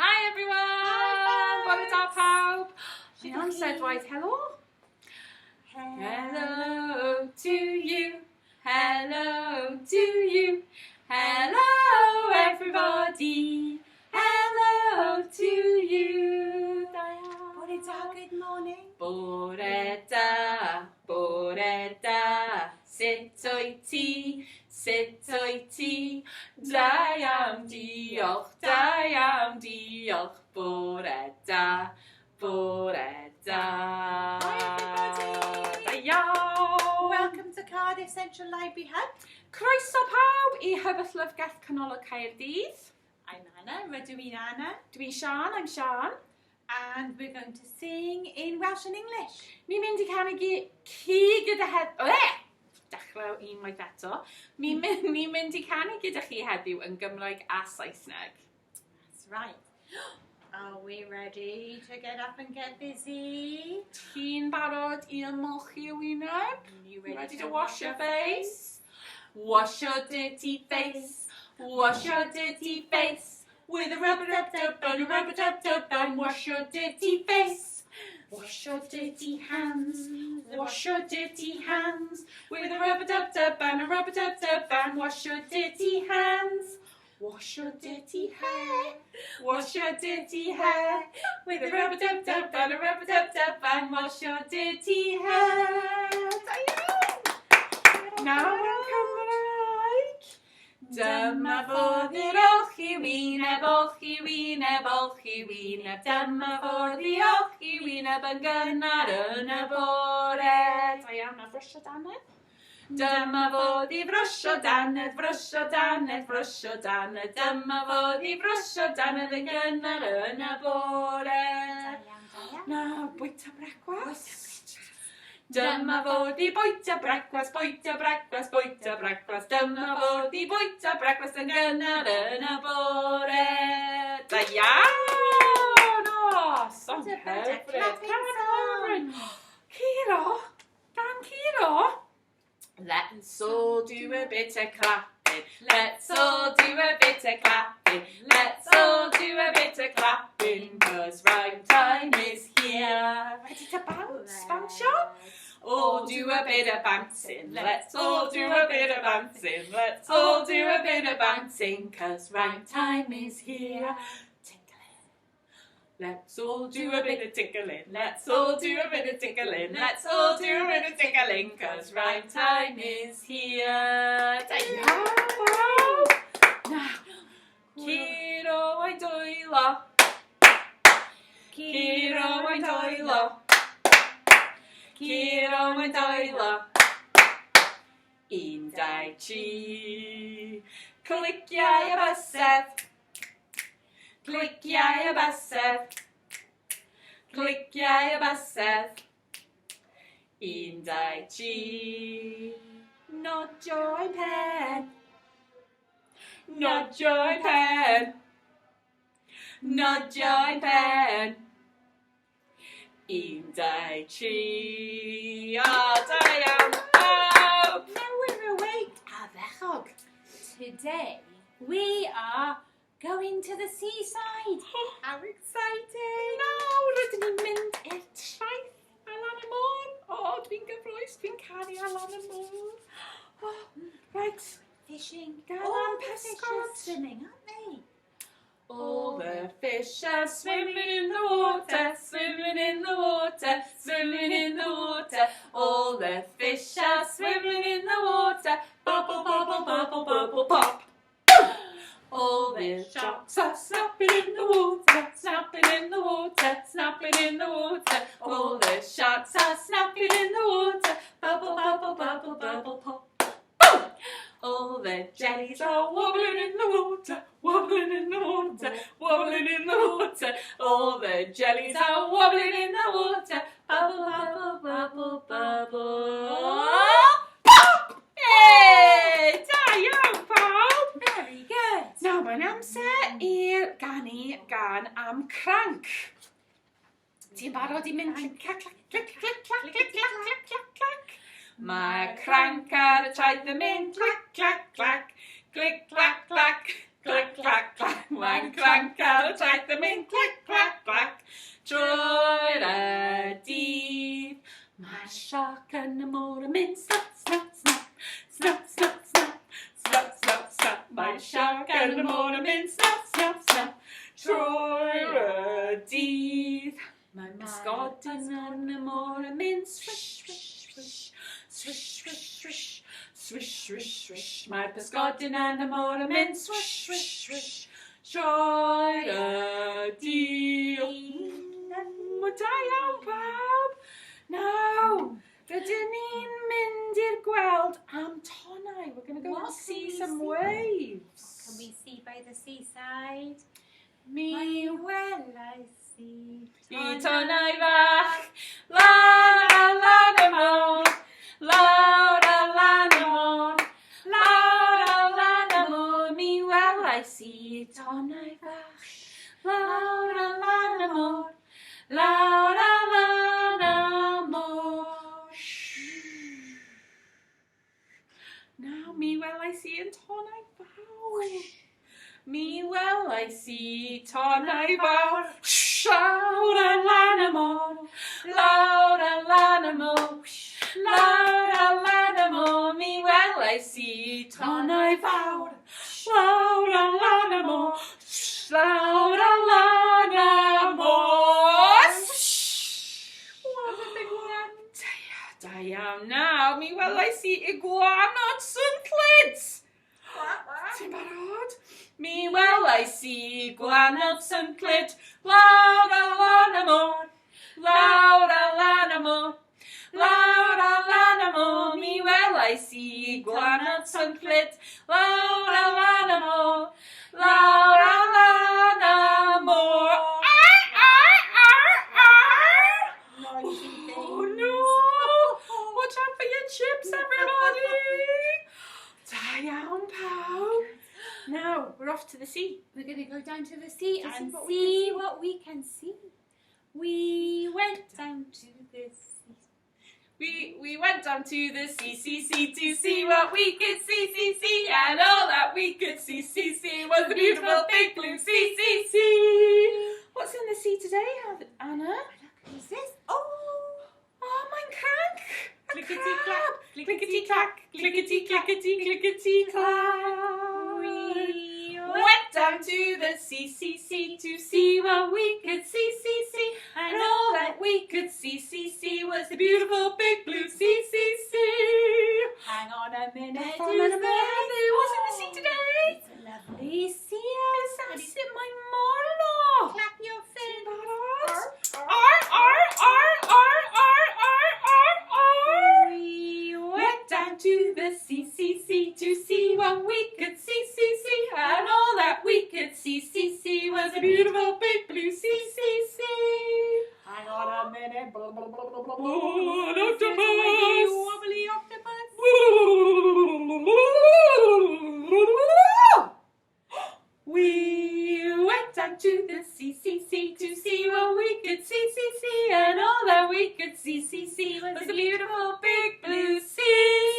Hi everyone! Bore da pawb! Mae Amser dweud helo. Hello to you. Hello to you. Hello everybody. Hello to you. Bore da, good morning. Bore da, bore da. Sut wyt ti? Sut wyt ti? Da iawn, diolch, da iawn, diolch. Bore da, bore da. Hi everybody. Da iawn. Welcome to Cardiff Central Library Hub. Croeso pawb I Hybyll Lyfrgell Canolog Caerdydd. I'm Anna, rydw i'n Anna. Dwi'n Sian, I'm Sian. And we're going to sing in Welsh and English. Ni'n mynd I canu ci gyda dechrau unwaith eto. Ni'n mynd I canu gyda chi heddiw yn Gymraeg a Saesneg. That's right. Are we ready to get up and get busy? Ti'n barod I ymolchi y wyneb? You Ready to wash your face? Wash your dirty face. Wash your dirty face. With a rub-a-dub-dub and a rub-a-dub-dub and wash your dirty face. Wash your dirty hands. Wash your dirty hands. With a rub-a-dub-dub and a rub-a-dub-dub and wash your dirty hands. Wash your dirty hair. Wash your dirty hair. With a rub-a-dub-dub and a rub-a-dub-dub and wash your dirty hair. Nawr yn Cymraeg. Dyma fodd i'r olchi wyneb, olchi wyneb, olchi wyneb. Dyma fodd I olchi wyneb yn gynnar yn y bore. Da iawn, a frysio danedd. Dyma fodd I frysio danedd, frysio danedd, frysio danedd. Dyma fodd I frysio danedd yn gynnar yn y bore. Nawr, bwyta brecwast. Dyma fod I bwyta brecwast, bwyta brecwast, bwyta brecwast. Dyma fod I bwyta brecwast yn gynnar yn y bore. Da iawn! O, song hyfryd. Curo, gan Curo. Let's all do a bit of clapping. Let's all do a bit of clapping. Let's all do a bit of clapping. 'Cause rhyme time is here. Ready to bounce? Bounce on? All do a bit of bouncing. Let's all do a bit of bouncing. Let's all do a bit of bouncing. 'Cause rhyme time is here. Tinkling. Let's all do a bit of tinkling. Let's all do a bit of tinkling. Let's all do a bit of tinkling. 'Cause rhyme time is here. Da iawn! Now, Curo ein dwylo. Curo ein dwylo. Curo ein dwylo. Un, dau, tri. Cliciau y bysedd. Cliciau y bysedd. Cliciau y bysedd. Un, dau, tri. Nodio ein pen. Nodio ein pen. Nodio ein pen. Un, dau, tri. O, da iawn. Now we're awake. Addechog. Today we are going to the seaside. How exciting! Nawr rydyn ni'n mynd i'r traeth Alan y Môr. O, dwi'n gyfroes, dwi'n caru Alan y Môr. Oh, right, Fishing. Galan the fish pysgod. are swimming, aren't they? All the fish are swimming in the water, swimming in the water, swimming in the water. All the fish are swimming in the water, bubble, bubble, bubble, bubble, pop. All the sharks are snapping in the water, snapping in the water, snapping in the water. All the sharks are snapping in the water, bubble, bubble, bubble, bubble, pop. All the jellies are wobbling in the water, wobbling in the water, wobbling in the water. All the jellies are wobbling in the water, bubble, bubble, bubble, bubble. Pop! Hey! Da iawn, pawb! Very good. Nawr, mae'n amser i'r ganu gan am cranc. Ti'n barod I mynd clic, clac, clac, clic, clac, clac, clic, clac, clac, clac, clac. Mae cranc ar y traeth yn mynd clac, clac, clac, clic, clac, clac, click, clac, clac, clang, clank, ar y traeth yn mynd, clic, clac, clac, trwy'r y dydd. Mae'r sioc yn y môr yn mynd, snap, snap, snap, snap, snap, snap, snap, snap, snap. Mae'r sioc yn y môr yn mynd, snap, snap, snap, trwy'r y dydd. Mae'r pysgodyn yn y môr yn mynd, swish, swish, swish, swish, swish, swish. Swish, swish, swish, mae'r pysgodyn yn y môr yn mynd, swish, swish, swish, trwy'r y dydd. Da iawn pawb! Nawr, rydyn ni'n mynd i'r gweld am tonnau. We're going to go and see some waves. Can we see by the seaside? Mi welais i tonnau fach, lan y môr, lawr a lan y môr, lawr a lan y môr. Mi welais i tonnau fach, lawr a lan y môr, lawr a lan y môr. Nawr, mi welais i yn tonnau fawr. Mi welais i tonnau fawr, lawr a lan y môr, lawr a lan y môr, lawr a lan y môr. Mi welais i tonnau fawr, lawr a lan y môr, lawr a lan y môr. What a big one. Da iawn nawr, mi welais i gwanod synclyd. Ti'n barod? Mi welais i gwanod synclyd, lawr a lan y môr, lawr a lan y môr, lawr a lan y môr. Mi welais i gwanod synclyd, lawr a lan y môr, lawr a lan y môr. Oh no! Watch out for your chips, everybody! Da iawn pawb. Now, we're off to the sea. We're going to go down to the sea and what see what we can see. We went down to the sea. We went down to the sea to see what we could see, and all that we could see was the beautiful big blue sea. What's in the sea today, Anna? Who's this? Oh, mein crank! Clickety-clack, clickety-clack, clickety-clackety, clickety-clack. We went down to the sea to see what we could see, and all that we could see was the beautiful big blue sea. hang on a minute. What's in the sea today? It's a lovely sea. That's in my morlo. Clap your fins. We went down to the sea to see what we could see, and all that we could see was a beautiful big blue sea. Hang on a minute. An octopus. Wobbly octopus. We went down to the sea to see what we could see, and all that we could see was the beautiful big blue sea.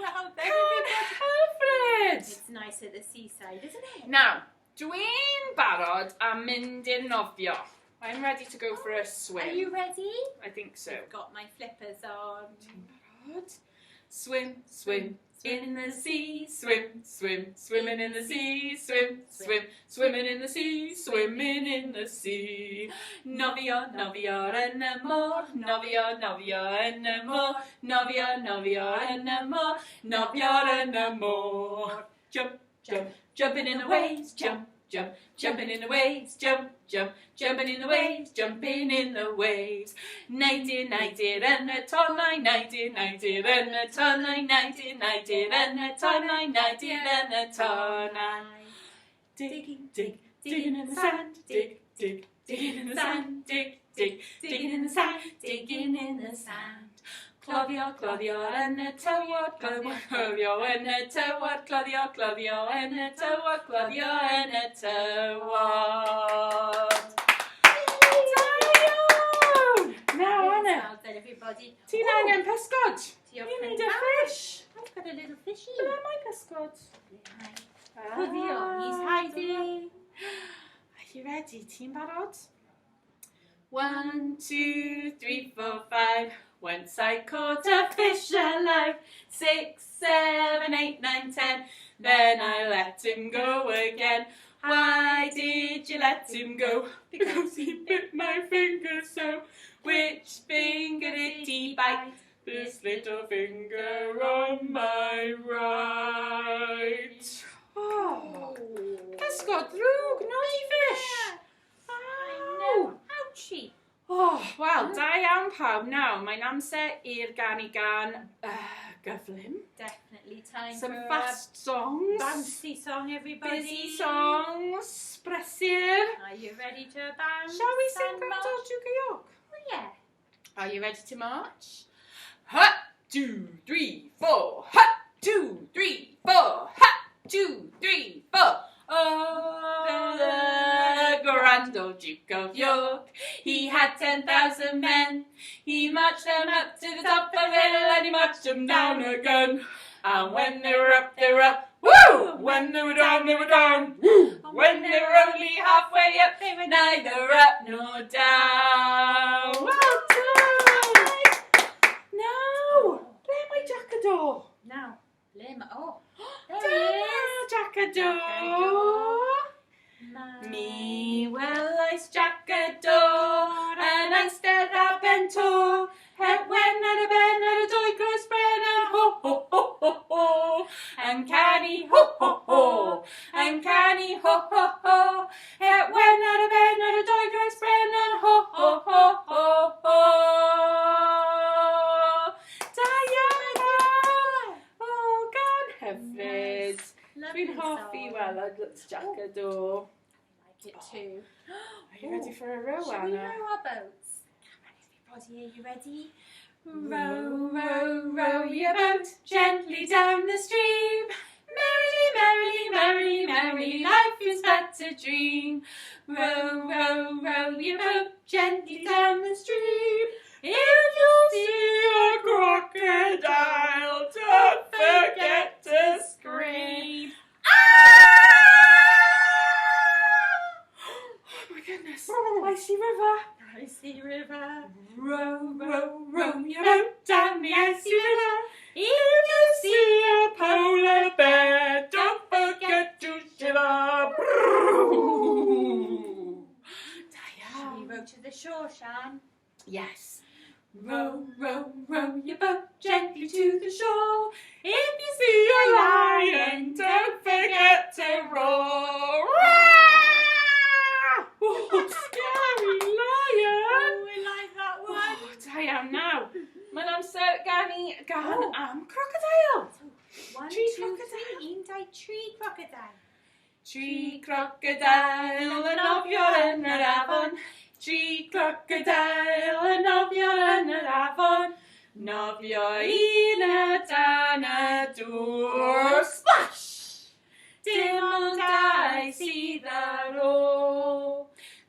Well, there we go. Hyfryd! It's nice at the seaside, isn't it? Now, dwi'n barod am mynd i'r nofio. I'm ready to go for a swim. Are you ready? I think so. I've got my flippers on. Barod? Swim, swim, in the sea, swim, swim, swimming in the sea, swim, swim, swimming in the sea, swimming in the sea. Nofio, nofio yn y môr, nofio, nofio yn y môr, nofio, nofio yn y môr, nofio yn y môr. Jump, jump, jumping in the waves, jump, jump, jumping in the waves, jump, jump, jumping in the waves, jumping in the waves. Nighty, nighty, yn y tonnau, nighty, nighty, yn y tonnau, nighty, nighty, yn y tonnau, nighty, yn y tonnau. Dig, dig, digging in the sand, dig, dig, digging in the sand, dig, dig, digging in the sand, digging in the sand. Cloddio, cloddio yn y tywod, cloddio yn y tywod, cloddio, cloddio yn y tywod, cloddio yn y tywod. Da iawn! Now, Anna, Everybody. ti'n angen pysgod? Ti your You friend. need a fish. I've got a little fishy. Ble mae bysgod? Cuddio, he's hiding. Are you ready? Ti'n barod? 1, 2, 3, 4, 5. Once I caught a fish alive. 6, 7, 8, 9, 10. Then I let him go again. Why did you let him go? Because he bit my finger so. Which finger did he bite? This little finger on my right. Oh, bysgod ddrwg, naughty fish. I know. Ouchie. Oh, wel, da iawn pawb. Nawr, mae'n amser i'r ganu gan gyflym. Definitely time Some for fast songs. bouncy song, everybody. Busy songs. Brysur. Are you ready to bounce? Shall we sing and Gwrando march? Drwg? Oh, yeah. Are you ready to march? 1, 2, 3, 4. 1, 2, 3, 4. 1, 2, 3, 4. Oh, the grand old Duke of York, he had 10,000 men. He marched them up to the top of the hill and he marched them down again. And when they were up, they were up. Woo! When they were down, they were down. Woo! When they were only halfway up, they were neither up nor down. Well done! Now, ble mae Jackadaw? Now, Lim. Oh, there he is. Jackadaw. Me welais Jackadaw, and I stared at Bento. Het wen ar y ben ar y dwy groes bren and ho ho ho ho ho. And canu ho ho ho. And canu ho ho ho. Het wen ar y ben ar y dwy groes bren and ho ho ho ho ho. Da iawn! O, gan hyfryd. Dwi'n hoffi welod Jackadaw. I like it too. Are you ready for a row, Shall we Anna? row our boats? Come on, everybody, are you ready? Row, row, row your boat gently down the stream. Merrily, merrily, merrily, merrily, life is but a dream. Row, row, row your boat gently down the stream. If you see a crocodile, don't forget to scream. Oh my goodness, icy river. Icy river. Row, row, row your boat down the icy river. If you see a polar bear, don't forget to shiver. Shall we row to the shore, Shan? Yes. Row, row, row your boat gently to the shore. If you see a lion, don't forget to roar. Oh, scary lion! Oh, we like that one. Oh, da iawn nawr. Mae'n amser gan crocodile. 1, Tree 2, crocodile. 3, un, dau, tree crocodile. Tree crocodile yn nofio yn yr afon. Tree crocodile yn nofio yn yr afon. Nofio un a dan y dŵr. Splash! Dim ond dau sydd ar ôl.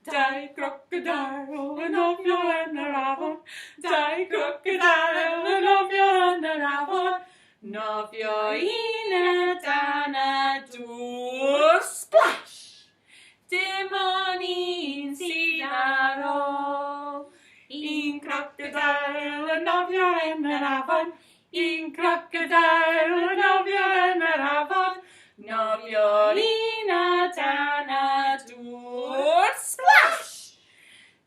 Dau crocodile yn nofio yn yr afon. Dau crocodile yn nofio yn yr afon. Nofio un a dan y dŵr. Splash! Dim ond un sydd ar ôl. Un crocodile yn nofio yn yr afon. Un crocodile yn nofio yn yr afon. Nofio un a dan y dŵr. Splash!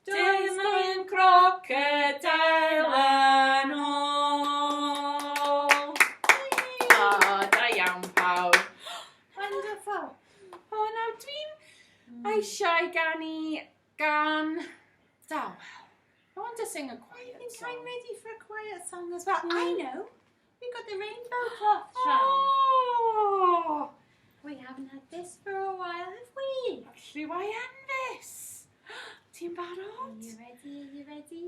Dim ond crocodile yn ôl. Da iawn pawb. Wonderful. O, nawr dwi'n eisiau gan Dawel. I want to sing a I quiet think song. I'm ready for a quiet song as well. I know. We got the rainbow cloth, Shan. Oh! We haven't had this for a while, have we? Rhyw Enfys. Ti'n Are barod? you ready? Are you ready?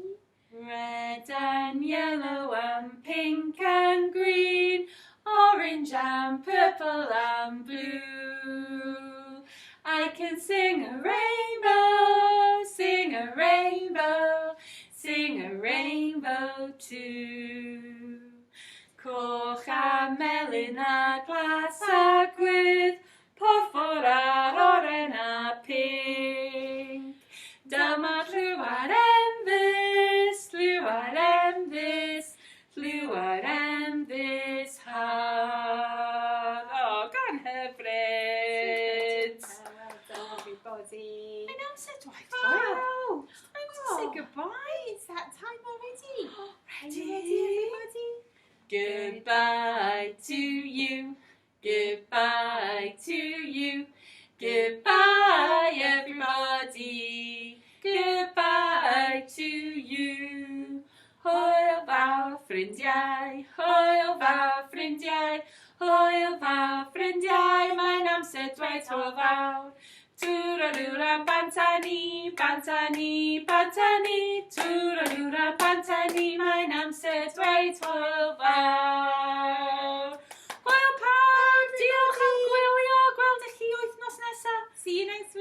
Red and yellow and pink and green, orange and purple and blue. I can sing a rainbow, sing a rainbow, sing a rainbow too. Coch a melyn a glas a gwydd, porffor a'r oren a pink. Dyma lliw ar emddys, lliw ar emddys, lliw ar emddys haf. O, gan hyfryd. Everybody. Mae'n amser dwaith. Wow. Time to say goodbye. It's that time already. Ready, everybody? Goodbye to you, goodbye to you, goodbye everybody, goodbye to you. Hwyl fawr ffrindiau, hwyl fawr ffrindiau, hwyl fawr ffrindiau, mae'n amser dweud hwyl fawr. Twralwra bantani, bantani, bantani, twralwra bantani, mae'n amser dweud hwyl fawr. Hwyl pawb, diolch am gwylio, gweld i chi wythnos nesaf. See you next week.